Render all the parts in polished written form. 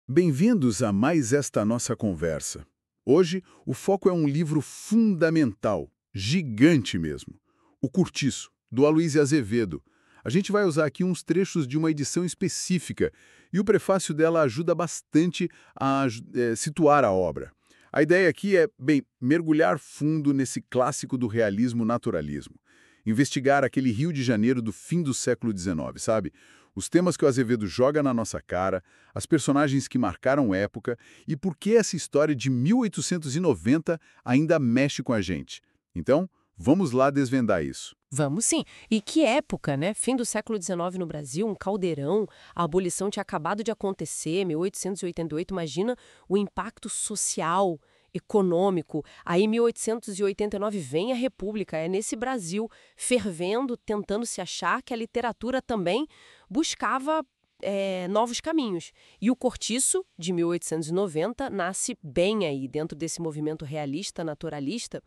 Bem-vindos a mais esta nossa conversa. Hoje, o foco é um livro fundamental, gigante mesmo. O Curtiço, do Aloysio Azevedo. A gente vai usar aqui uns trechos de uma edição específica e o prefácio dela ajuda bastante a situar a obra. A ideia aqui é, bem, mergulhar fundo nesse clássico do realismo-naturalismo. Investigar aquele Rio de Janeiro do fim do século XIX, sabe? Os temas que o Azevedo joga na nossa cara, as personagens que marcaram época e por que essa história de 1890 ainda mexe com a gente. Então, vamos lá desvendar isso. Vamos sim. E que época, né? Fim do século XIX no Brasil, um caldeirão, a abolição tinha acabado de acontecer, 1888, imagina o impacto social, econômico. Aí 1889 vem a República, é nesse Brasil fervendo, tentando se achar que a literatura também buscava novos caminhos. E o Cortiço, de 1890, nasce bem aí, dentro desse movimento realista, naturalista,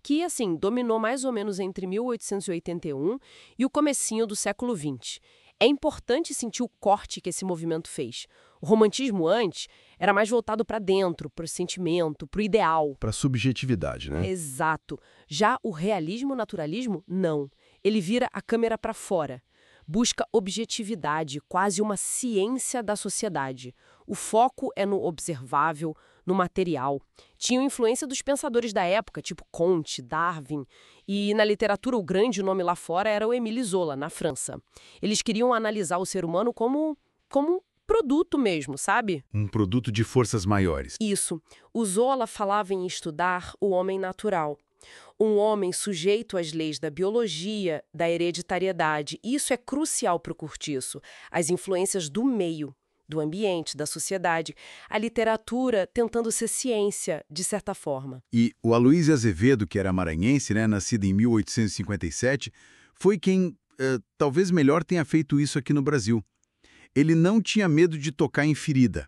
que, assim, dominou mais ou menos entre 1881 e o comecinho do século XX. É importante sentir o corte que esse movimento fez. O romantismo antes era mais voltado para dentro, para o sentimento, para o ideal. Para subjetividade, né? Exato. Já o realismo-naturalismo, não. Ele vira a câmera para fora. Busca objetividade, quase uma ciência da sociedade. O foco é no observável, no material. Tinham influência dos pensadores da época, tipo Comte, Darwin. E na literatura, o grande nome lá fora era o Émile Zola, na França. Eles queriam analisar o ser humano como um produto mesmo, sabe? Um produto de forças maiores. Isso. O Zola falava em estudar o homem natural. Um homem sujeito às leis da biologia, da hereditariedade. Isso é crucial para o Curtiço. As influências do meio, do ambiente, da sociedade. A literatura tentando ser ciência, de certa forma. E o Aloysio Azevedo, que era maranhense, né, nascido em 1857, foi quem talvez melhor tenha feito isso aqui no Brasil. Ele não tinha medo de tocar em ferida.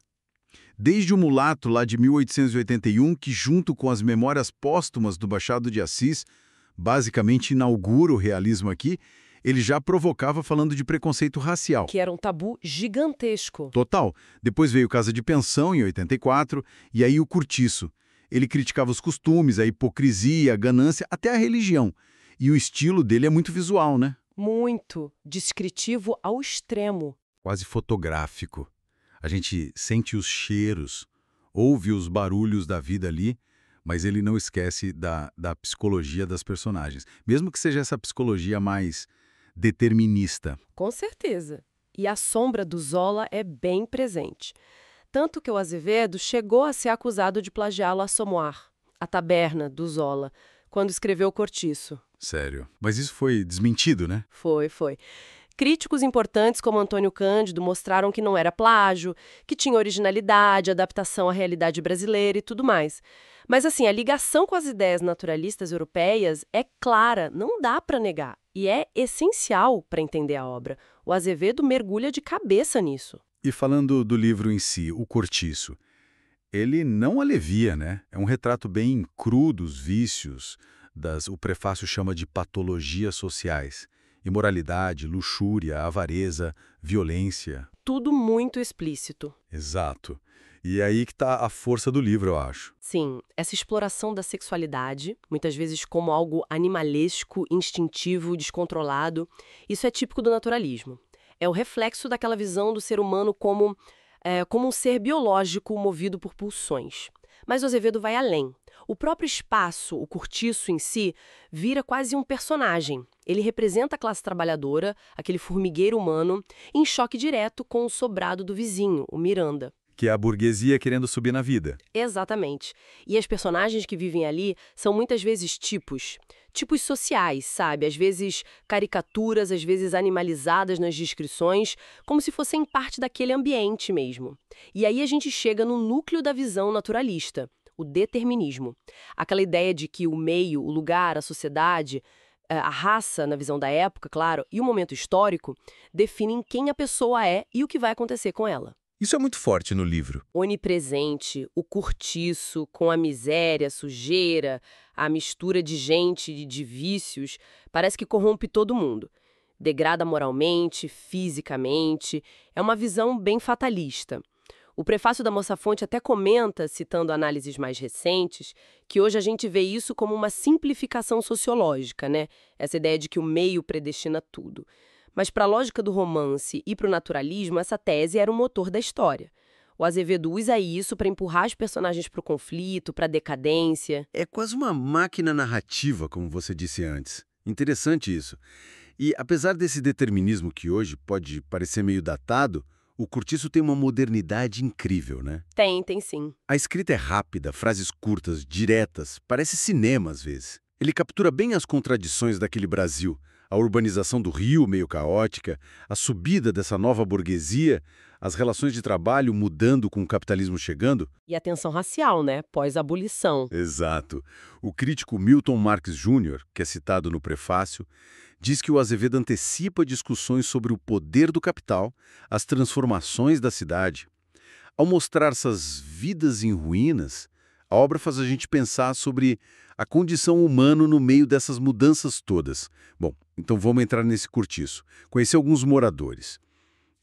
Desde o Mulato, lá de 1881, que junto com as memórias póstumas do Machado de Assis, basicamente inaugura o realismo aqui, ele já provocava falando de preconceito racial. Que era um tabu gigantesco. Total. Depois veio Casa de Pensão, em 84, e aí o Curtiço. Ele criticava os costumes, a hipocrisia, a ganância, até a religião. E o estilo dele é muito visual, né? Muito descritivo ao extremo. Quase fotográfico. A gente sente os cheiros, ouve os barulhos da vida ali, mas ele não esquece da psicologia das personagens. Mesmo que seja essa psicologia mais determinista. Com certeza. E a sombra do Zola é bem presente. Tanto que o Azevedo chegou a ser acusado de plagiá-lo a Assommoir, a taberna do Zola, quando escreveu o Cortiço. Sério. Mas isso foi desmentido, né? Foi. Críticos importantes como Antônio Cândido mostraram que não era plágio, que tinha originalidade, adaptação à realidade brasileira e tudo mais. Mas assim, a ligação com as ideias naturalistas europeias é clara, não dá para negar, e é essencial para entender a obra. O Azevedo mergulha de cabeça nisso. E falando do livro em si, O Cortiço, ele não alivia, né? É um retrato bem cru dos vícios, o prefácio chama de patologias sociais. Imoralidade, luxúria, avareza, violência. Tudo muito explícito. Exato. E é aí que está a força do livro, eu acho. Sim, essa exploração da sexualidade, muitas vezes como algo animalesco, instintivo, descontrolado, isso é típico do naturalismo. É o reflexo daquela visão do ser humano como um ser biológico movido por pulsões. Mas o Azevedo vai além. O próprio espaço, o Curtiço em si, vira quase um personagem. Ele representa a classe trabalhadora, aquele formigueiro humano, em choque direto com o sobrado do vizinho, o Miranda. Que é a burguesia querendo subir na vida. Exatamente. E as personagens que vivem ali são muitas vezes tipos sociais, sabe? Às vezes caricaturas, às vezes animalizadas nas descrições, como se fossem parte daquele ambiente mesmo. E aí a gente chega no núcleo da visão naturalista, o determinismo. Aquela ideia de que o meio, o lugar, a sociedade, a raça, na visão da época, claro, e o momento histórico, definem quem a pessoa é e o que vai acontecer com ela. Isso é muito forte no livro. Onipresente, o Curtiço, com a miséria, a sujeira, a mistura de gente e de vícios, parece que corrompe todo mundo. Degrada moralmente, fisicamente. É uma visão bem fatalista. O prefácio da Moça Fonte até comenta, citando análises mais recentes, que hoje a gente vê isso como uma simplificação sociológica, né? Essa ideia de que o meio predestina tudo. Mas para a lógica do romance e para o naturalismo, essa tese era o motor da história. O Azevedo usa isso para empurrar os personagens para o conflito, para a decadência. É quase uma máquina narrativa, como você disse antes. Interessante isso. E apesar desse determinismo que hoje pode parecer meio datado, o Curtiço tem uma modernidade incrível, né? Tem sim. A escrita é rápida, frases curtas, diretas, parece cinema às vezes. Ele captura bem as contradições daquele Brasil, a urbanização do Rio meio caótica, a subida dessa nova burguesia, as relações de trabalho mudando com o capitalismo chegando. E a tensão racial, né? Pós-abolição. Exato. O crítico Milton Marques Jr., que é citado no prefácio, diz que o Azevedo antecipa discussões sobre o poder do capital, as transformações da cidade. Ao mostrar essas vidas em ruínas, a obra faz a gente pensar sobre a condição humana no meio dessas mudanças todas. Bom, então vamos entrar nesse Curtiço. Conhecer alguns moradores.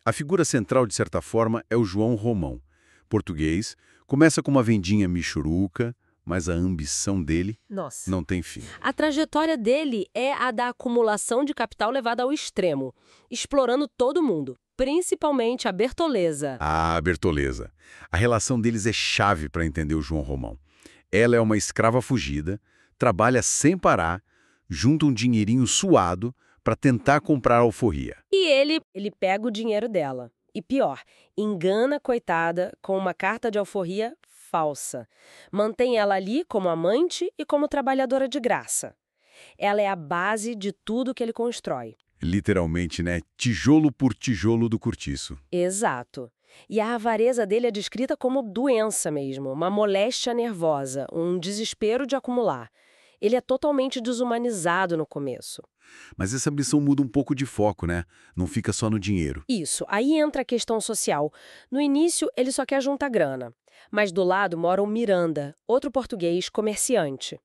A figura central, de certa forma, é o João Romão. Português, começa com uma vendinha michuruca, mas a ambição dele não tem fim. A trajetória dele é a da acumulação de capital levada ao extremo, explorando todo mundo, principalmente a Bertoleza. Ah, a Bertoleza. A relação deles é chave para entender o João Romão. Ela é uma escrava fugida, trabalha sem parar, junta um dinheirinho suado para tentar comprar a alforria. E ele pega o dinheiro dela. E pior, engana a coitada com uma carta de alforria falsa. Mantém ela ali como amante e como trabalhadora de graça. Ela é a base de tudo que ele constrói. Literalmente, né? Tijolo por tijolo do Curtiço. Exato. E a avareza dele é descrita como doença mesmo, uma moléstia nervosa, um desespero de acumular. Ele é totalmente desumanizado no começo. Mas essa ambição muda um pouco de foco, né? Não fica só no dinheiro. Isso, aí entra a questão social. No início, ele só quer juntar grana. Mas do lado mora o Miranda, outro português comerciante.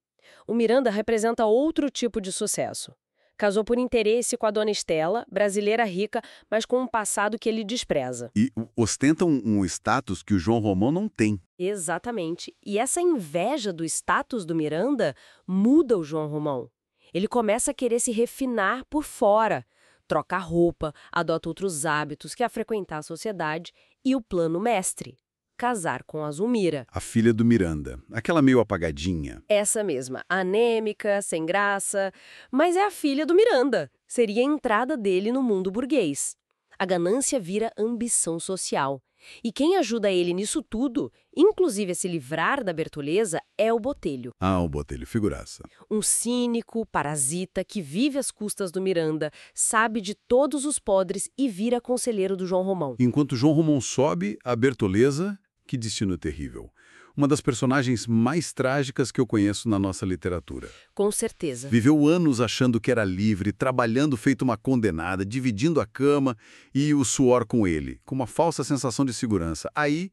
O Miranda representa outro tipo de sucesso. Casou por interesse com a dona Estela, brasileira rica, mas com um passado que ele despreza. E ostenta um status que o João Romão não tem. Exatamente. E essa inveja do status do Miranda muda o João Romão. Ele começa a querer se refinar por fora, trocar roupa, adota outros hábitos, quer frequentar a sociedade e o plano mestre, casar com a Zulmira. A filha do Miranda, aquela meio apagadinha. Essa mesma, anêmica, sem graça, mas é a filha do Miranda. Seria a entrada dele no mundo burguês. A ganância vira ambição social. E quem ajuda ele nisso tudo, inclusive a se livrar da Bertoleza, é o Botelho. Ah, o Botelho, figuraça. Um cínico, parasita, que vive às custas do Miranda, sabe de todos os podres e vira conselheiro do João Romão. Enquanto João Romão sobe, a Bertoleza, que destino terrível. Uma das personagens mais trágicas que eu conheço na nossa literatura. Com certeza. Viveu anos achando que era livre, trabalhando feito uma condenada, dividindo a cama e o suor com ele, com uma falsa sensação de segurança. Aí,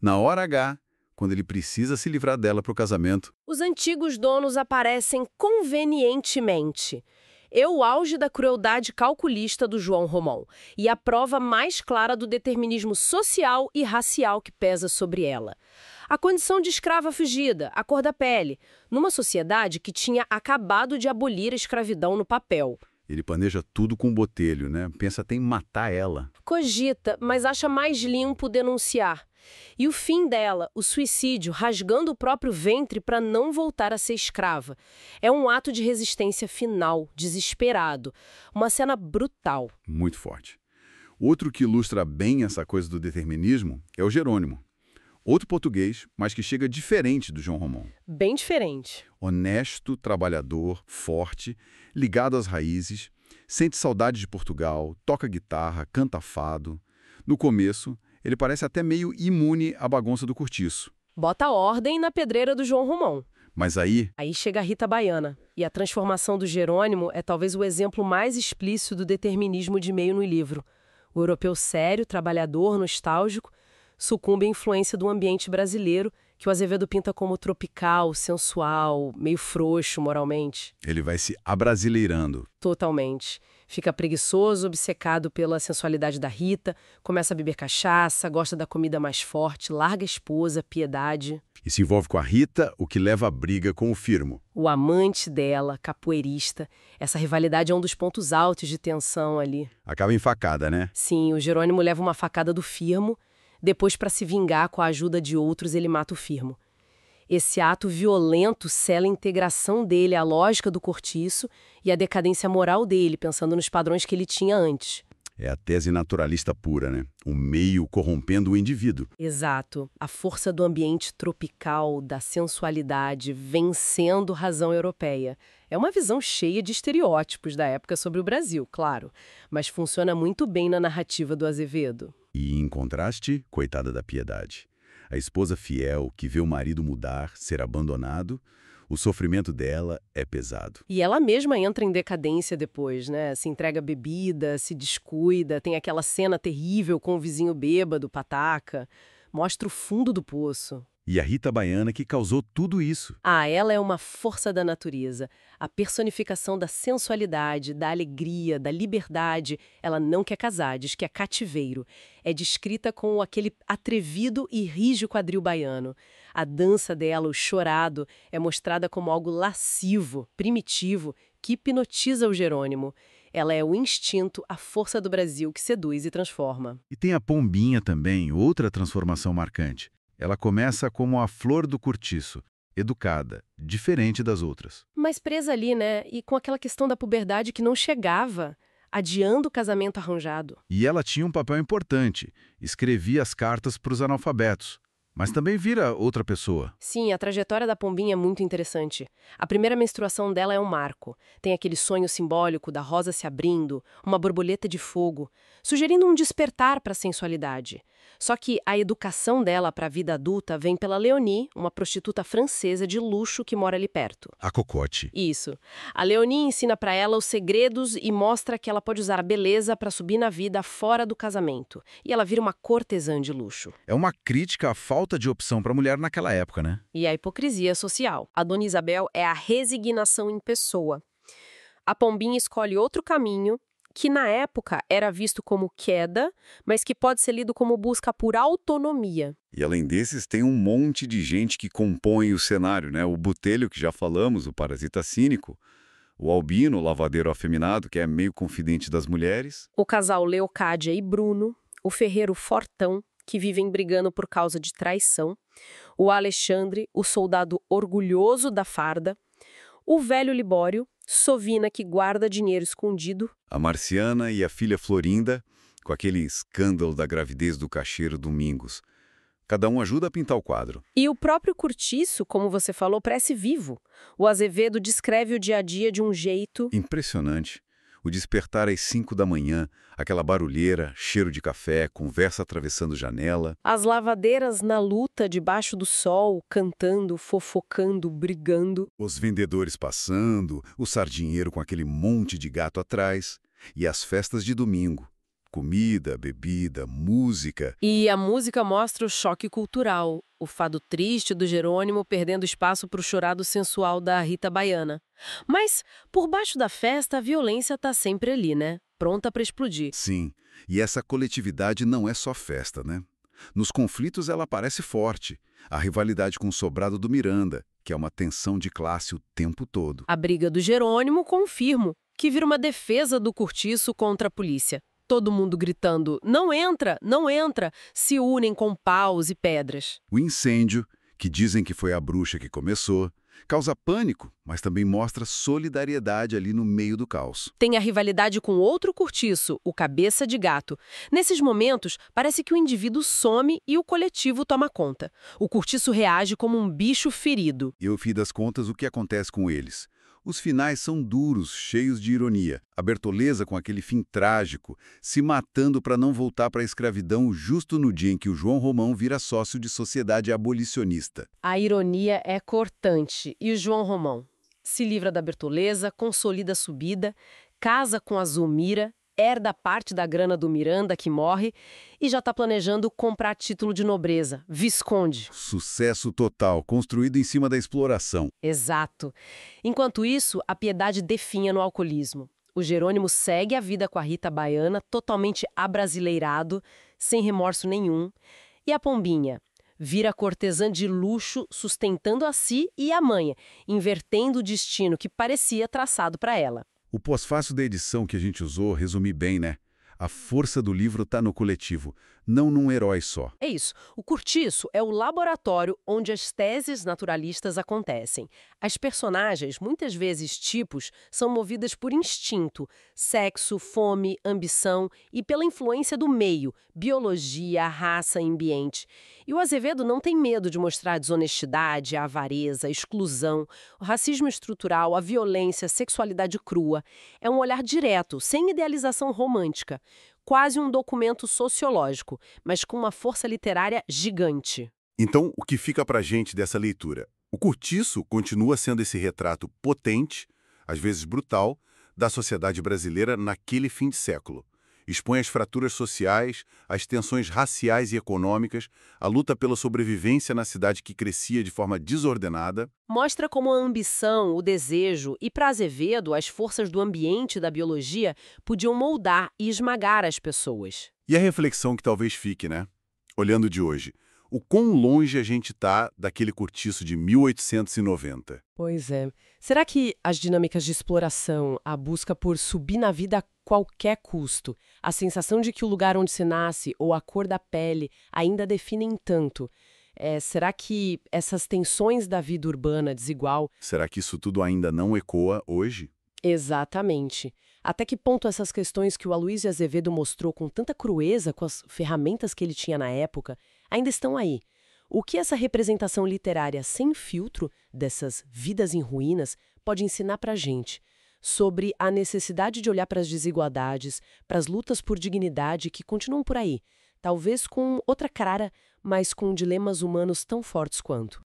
na hora H, quando ele precisa se livrar dela para o casamento... Os antigos donos aparecem convenientemente. É o auge da crueldade calculista do João Romão e a prova mais clara do determinismo social e racial que pesa sobre ela. A condição de escrava fugida, a cor da pele, numa sociedade que tinha acabado de abolir a escravidão no papel. Ele planeja tudo com o Botelho, né? Pensa até em matar ela. Cogita, mas acha mais limpo denunciar. E o fim dela, o suicídio, rasgando o próprio ventre para não voltar a ser escrava. É um ato de resistência final, desesperado. Uma cena brutal. Muito forte. Outro que ilustra bem essa coisa do determinismo é o Jerônimo. Outro português, mas que chega diferente do João Romão. Bem diferente. Honesto, trabalhador, forte, ligado às raízes, sente saudade de Portugal, toca guitarra, canta fado. No começo, ele parece até meio imune à bagunça do Curtiço. Bota ordem na pedreira do João Romão. Mas aí... Aí chega a Rita Baiana. E a transformação do Jerônimo é talvez o exemplo mais explícito do determinismo de meio no livro. O europeu sério, trabalhador, nostálgico, sucumbe à influência do ambiente brasileiro, que o Azevedo pinta como tropical, sensual, meio frouxo moralmente. Ele vai se abrasileirando. Totalmente. Fica preguiçoso, obcecado pela sensualidade da Rita, começa a beber cachaça, gosta da comida mais forte, larga a esposa, Piedade. E se envolve com a Rita, o que leva à briga com o Firmo. O amante dela, capoeirista. Essa rivalidade é um dos pontos altos de tensão ali. Acaba em facada, né? Sim, o Jerônimo leva uma facada do Firmo, depois, para se vingar com a ajuda de outros, ele mata o Firmo. Esse ato violento sela a integração dele à lógica do cortiço e a decadência moral dele, pensando nos padrões que ele tinha antes. É a tese naturalista pura, né? O meio corrompendo o indivíduo. Exato. A força do ambiente tropical, da sensualidade, vencendo razão europeia. É uma visão cheia de estereótipos da época sobre o Brasil, claro, mas funciona muito bem na narrativa do Azevedo. E, em contraste, coitada da Piedade. A esposa fiel que vê o marido mudar, ser abandonado, o sofrimento dela é pesado. E ela mesma entra em decadência depois, né? Se entrega bebida, se descuida, tem aquela cena terrível com o vizinho bêbado, pataca. Mostra o fundo do poço. E a Rita Baiana que causou tudo isso. Ela é uma força da natureza, a personificação da sensualidade, da alegria, da liberdade. Ela não quer casar, diz que é cativeiro. É descrita com aquele atrevido e rijo quadril baiano. A dança dela, o chorado, é mostrada como algo lascivo, primitivo, que hipnotiza o Jerônimo. Ela é o instinto, a força do Brasil que seduz e transforma. E tem a Pombinha também, outra transformação marcante. Ela começa como a flor do cortiço, educada, diferente das outras. Mas presa ali, né? E com aquela questão da puberdade que não chegava, adiando o casamento arranjado. E ela tinha um papel importante, escrevia as cartas para os analfabetos. Mas também vira outra pessoa. Sim, a trajetória da Pombinha é muito interessante. A primeira menstruação dela é um marco. Tem aquele sonho simbólico da rosa se abrindo, uma borboleta de fogo, sugerindo um despertar para a sensualidade. Só que a educação dela para a vida adulta vem pela Leonie, uma prostituta francesa de luxo que mora ali perto. A Cocotte. Isso. A Leonie ensina para ela os segredos e mostra que ela pode usar a beleza para subir na vida fora do casamento. E ela vira uma cortesã de luxo. É uma crítica à falta de opção para a mulher naquela época, né? E a hipocrisia social. A Dona Isabel é a resignação em pessoa. A Pombinha escolhe outro caminho, que na época era visto como queda, mas que pode ser lido como busca por autonomia. E além desses, tem um monte de gente que compõe o cenário, né? O Botelho, que já falamos, o parasita cínico, o Albino, o lavadeiro afeminado, que é meio confidente das mulheres. O casal Leocádia e Bruno, o ferreiro Fortão, que vivem brigando por causa de traição, o Alexandre, o soldado orgulhoso da farda, o velho Libório, Sovina, que guarda dinheiro escondido, A Marciana e a filha Florinda, com aquele escândalo da gravidez do caixeiro Domingos. Cada um ajuda a pintar o quadro. e o próprio Cortiço, como você falou, parece vivo. O Azevedo descreve o dia a dia de um jeito... Impressionante. O despertar às 5 da manhã, aquela barulheira, cheiro de café, conversa atravessando janela. As lavadeiras na luta debaixo do sol, cantando, fofocando, brigando. Os vendedores passando, o sardinheiro com aquele monte de gato atrás. E as festas de domingo. Comida, bebida, música. E a música mostra o choque cultural, o fado triste do Jerônimo perdendo espaço para o chorado sensual da Rita Baiana. Mas, por baixo da festa, a violência está sempre ali, né? Pronta para explodir. Sim, e essa coletividade não é só festa, né? Nos conflitos ela aparece forte. A rivalidade com o sobrado do Miranda, que é uma tensão de classe o tempo todo. A briga do Jerônimo com o Firmo, que vira uma defesa do Cortiço contra a polícia. Todo mundo gritando, não entra, não entra, se unem com paus e pedras. O incêndio, que dizem que foi a bruxa que começou, causa pânico, mas também mostra solidariedade ali no meio do caos. Tem a rivalidade com outro Cortiço, o Cabeça de Gato. Nesses momentos, parece que o indivíduo some e o coletivo toma conta. O Cortiço reage como um bicho ferido. E, ao fim das contas, o que acontece com eles? Os finais são duros, cheios de ironia. A Bertoleza com aquele fim trágico, se matando para não voltar para a escravidão justo no dia em que o João Romão vira sócio de sociedade abolicionista. A ironia é cortante. E o João Romão? Se livra da Bertoleza, consolida a subida, casa com a Zulmira, herda parte da grana do Miranda, que morre, e já está planejando comprar título de nobreza, visconde. Sucesso total, construído em cima da exploração. Exato. Enquanto isso, a Piedade definha no alcoolismo. O Jerônimo segue a vida com a Rita baiana, totalmente abrasileirado, sem remorso nenhum. E a Pombinha vira cortesã de luxo, sustentando a si e a mãe, invertendo o destino que parecia traçado para ela. O pós-fácil da edição que a gente usou resumi bem, né? A força do livro está no coletivo, não num herói só. É isso. O Cortiço é o laboratório onde as teses naturalistas acontecem. As personagens, muitas vezes tipos, são movidas por instinto, sexo, fome, ambição e pela influência do meio, biologia, raça, ambiente. E o Azevedo não tem medo de mostrar a desonestidade, a avareza, a exclusão, o racismo estrutural, a violência, a sexualidade crua. É um olhar direto, sem idealização romântica. Quase um documento sociológico, mas com uma força literária gigante. Então, o que fica pra gente dessa leitura? O Cortiço continua sendo esse retrato potente, às vezes brutal, da sociedade brasileira naquele fim de século. Expõe as fraturas sociais, as tensões raciais e econômicas, a luta pela sobrevivência na cidade que crescia de forma desordenada. Mostra como a ambição, o desejo e, para Azevedo, as forças do ambiente e da biologia podiam moldar e esmagar as pessoas. E a reflexão que talvez fique, né? Olhando de hoje, o quão longe a gente está daquele Cortiço de 1890? Pois é. Será que as dinâmicas de exploração, a busca por subir na vida a qualquer custo, a sensação de que o lugar onde se nasce ou a cor da pele ainda definem tanto, será que essas tensões da vida urbana desigual... Será que isso tudo ainda não ecoa hoje? Exatamente. Até que ponto essas questões que o Aloysio Azevedo mostrou com tanta crueza com as ferramentas que ele tinha na época ainda estão aí? O que essa representação literária sem filtro dessas vidas em ruínas pode ensinar pra gente sobre a necessidade de olhar para as desigualdades, para as lutas por dignidade que continuam por aí, talvez com outra cara, mas com dilemas humanos tão fortes quanto?